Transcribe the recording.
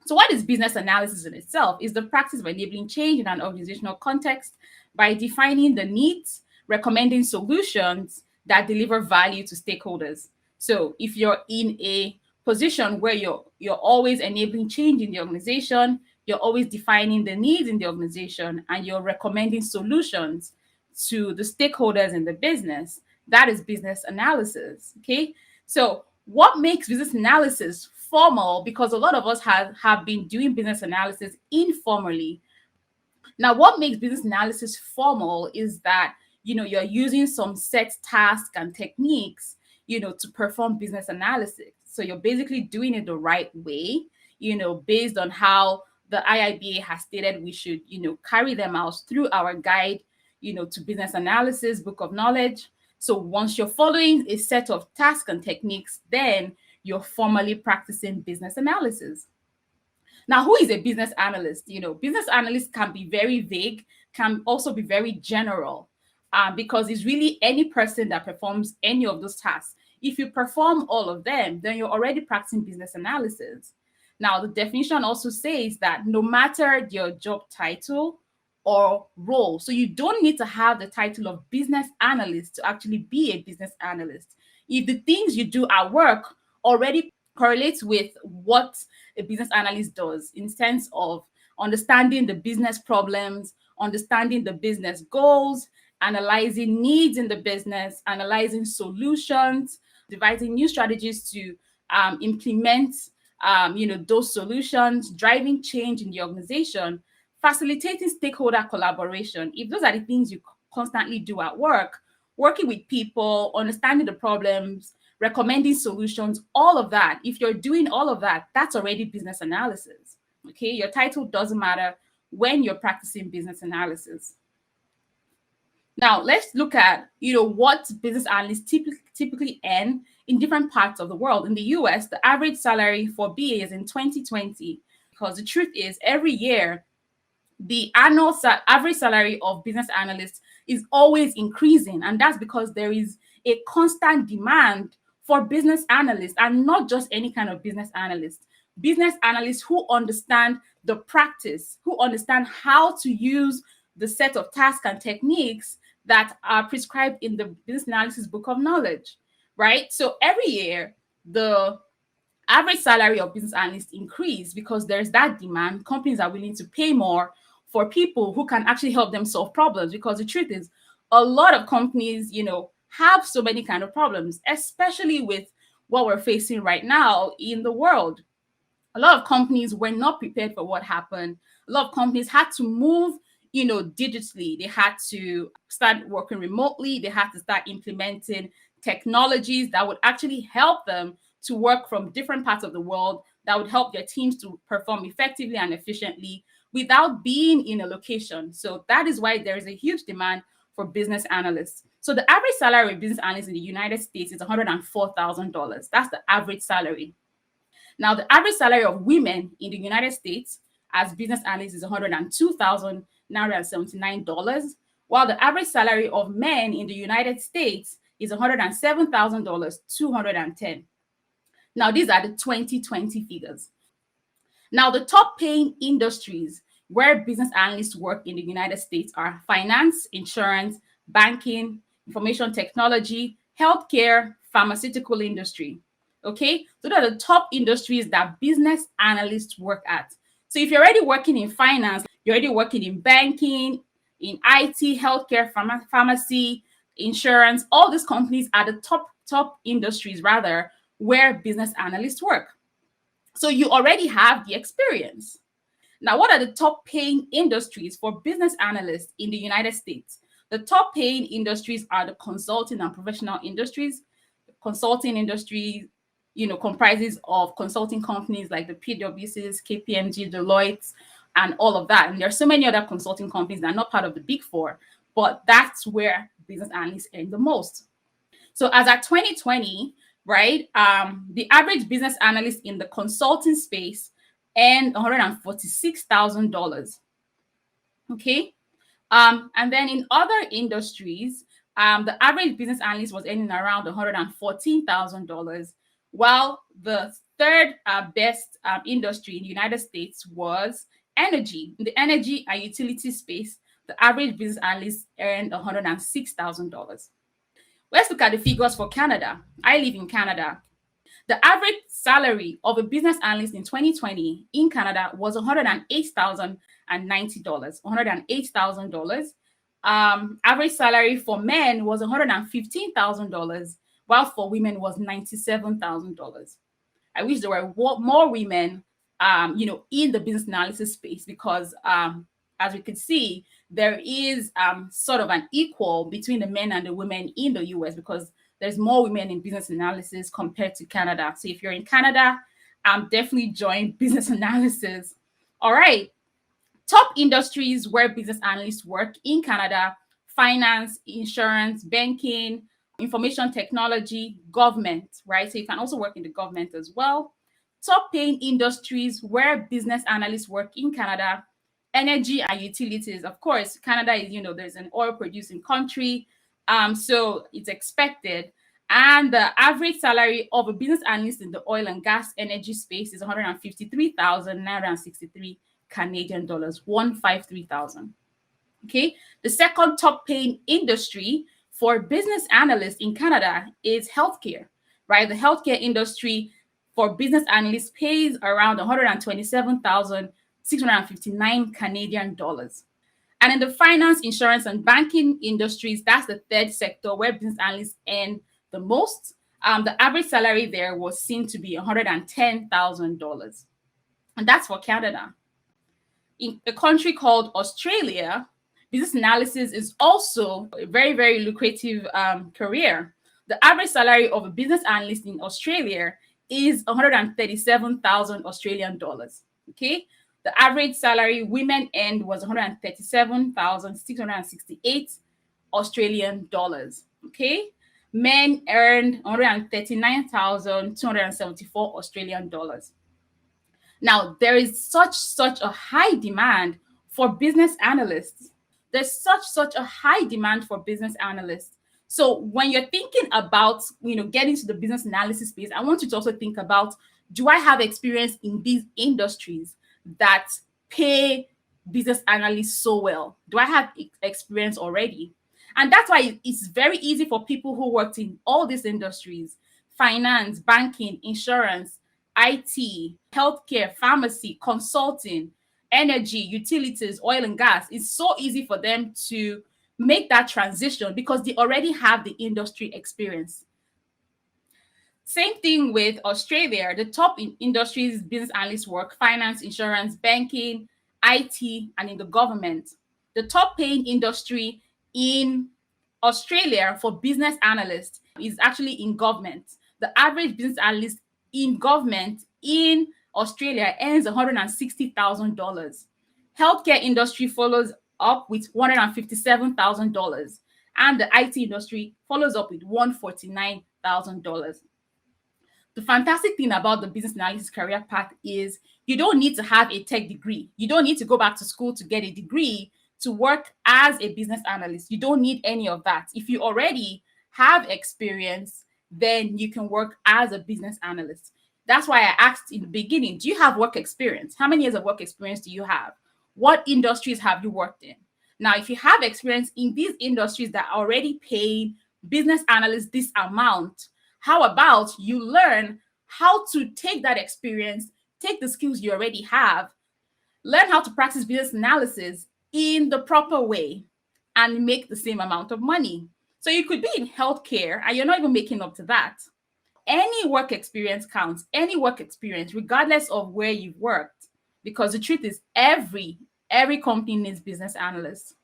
So what is business analysis in itself? Is the practice of enabling change in an organizational context by defining the needs, recommending solutions that deliver value to stakeholders. So if you're in a position where you're always enabling change in the organization, you're always defining the needs in the organization, and you're recommending solutions to the stakeholders in the business, that is business analysis. Okay. So what makes business analysis formal? Because a lot of us have been doing business analysis informally. Now, what makes business analysis formal is that, you're using some set tasks and techniques, to perform business analysis. So you're basically doing it the right way, based on how the IIBA has stated we should, carry them out through our guide, to business analysis, book of knowledge. So once you're following a set of tasks and techniques, then you're formally practicing business analysis. Now, who is a business analyst? Business analyst can be very vague, can also be very general, because it's really any person that performs any of those tasks. If you perform all of them, then you're already practicing business analysis. Now, the definition also says that no matter your job title or role, so you don't need to have the title of business analyst to actually be a business analyst. If the things you do at work already correlates with what a business analyst does in sense of understanding the business problems, understanding the business goals, analyzing needs in the business, analyzing solutions, devising new strategies to implement those solutions, driving change in the organization, facilitating stakeholder collaboration. If those are the things you constantly do at work, working with people, understanding the problems, recommending solutions, all of that, if you're doing all of that, that's already business analysis. Okay, your title doesn't matter when you're practicing business analysis. Now, let's look at, what business analysts typically earn in different parts of the world. In the US, the average salary for BAs in 2020, because the truth is, every year, the annual average salary of business analysts is always increasing. And that's because there is a constant demand for business analysts, and not just any kind of business analysts who understand the practice, who understand how to use the set of tasks and techniques that are prescribed in the business analysis book of knowledge, right? So every year, the average salary of business analysts increase because there's that demand. Companies are willing to pay more for people who can actually help them solve problems, because the truth is, a lot of companies, have so many kind of problems, especially with what we're facing right now in the world. A lot of companies were not prepared for what happened. A lot of companies had to move, digitally. They had to start working remotely. They had to start implementing technologies that would actually help them to work from different parts of the world, that would help their teams to perform effectively and efficiently without being in a location. So that is why there is a huge demand for business analysts. So the average salary of business analysts in the United States is $104,000. That's the average salary. Now, the average salary of women in the United States as business analysts is $102,979, while the average salary of men in the United States is $107,210. Now, these are the 2020 figures. Now, the top paying industries where business analysts work in the United States are finance, insurance, banking, information technology, healthcare, pharmaceutical industry. Okay, so those are the top industries that business analysts work at. So if you're already working in finance, you're already working in banking, in IT, healthcare, pharmacy, insurance, all these companies are the top industries rather where business analysts work. So you already have the experience. Now, what are the top paying industries for business analysts in the United States? The top paying industries are the consulting and professional industries. The consulting industry, comprises of consulting companies like the PwCs, KPMG, Deloitte, and all of that. And there are so many other consulting companies that are not part of the Big Four, but that's where business analysts earn the most. So as at 2020, right, the average business analyst in the consulting space earned $146,000. Okay. And then in other industries, the average business analyst was earning around $114,000, while the third best industry in the United States was energy. In the energy and utility space, the average business analyst earned $106,000. Let's look at the figures for Canada. I live in Canada. The average salary of a business analyst in 2020 in Canada was $108,090. $108,000. Average salary for men was $115,000, while for women was $97,000. I wish there were more women, in the business analysis space because, as we could see, there is sort of an equal between the men and the women in the US because there's more women in business analysis compared to Canada. So if you're in Canada, definitely join business analysis. All right. Top industries where business analysts work in Canada: finance, insurance, banking, information technology, government, right? So you can also work in the government as well. Top paying industries where business analysts work in Canada: energy and utilities. Of course, Canada is, there's an oil producing country. So it's expected. And the average salary of a business analyst in the oil and gas energy space is 153,963 Canadian dollars, 153,000. Okay. The second top paying industry for business analysts in Canada is healthcare, right? The healthcare industry for business analysts pays around 127,659 Canadian dollars. And in the finance, insurance, and banking industries, that's the third sector where business analysts earn the most. The average salary there was seen to be $110,000. And that's for Canada. In a country called Australia, business analysis is also a very, very lucrative career. The average salary of a business analyst in Australia is 137,000 Australian dollars. Okay. The average salary women earned was 137,668 Australian dollars. Okay. Men earned 139,274 Australian dollars. Now, there is such a high demand for business analysts. There's such a high demand for business analysts. So when you're thinking about, getting to the business analysis space, I want you to also think about, do I have experience in these industries that pay business analysts so well? Do I have experience already? And that's why it's very easy for people who worked in all these industries: finance, banking, insurance, IT, healthcare, pharmacy, consulting, energy, utilities, oil and gas. It's so easy for them to make that transition because they already have the industry experience. Same thing with Australia. The top industries business analysts work: finance, insurance, banking, IT, and in the government. The top paying industry in Australia for business analysts is actually in government. The average business analyst in government in Australia earns $160,000. Healthcare industry follows up with $157,000, and the IT industry follows up with $149,000. The fantastic thing about the business analysis career path is you don't need to have a tech degree. You don't need to go back to school to get a degree to work as a business analyst. You don't need any of that. If you already have experience, then you can work as a business analyst. That's why I asked in the beginning, do you have work experience? How many years of work experience do you have? What industries have you worked in? Now, if you have experience in these industries that are already paying business analysts this amount, how about you learn how to take that experience, take the skills you already have, learn how to practice business analysis in the proper way, and make the same amount of money. So you could be in healthcare and you're not even making up to that. Any work experience counts, any work experience, regardless of where you've worked, because the truth is every company needs business analysts.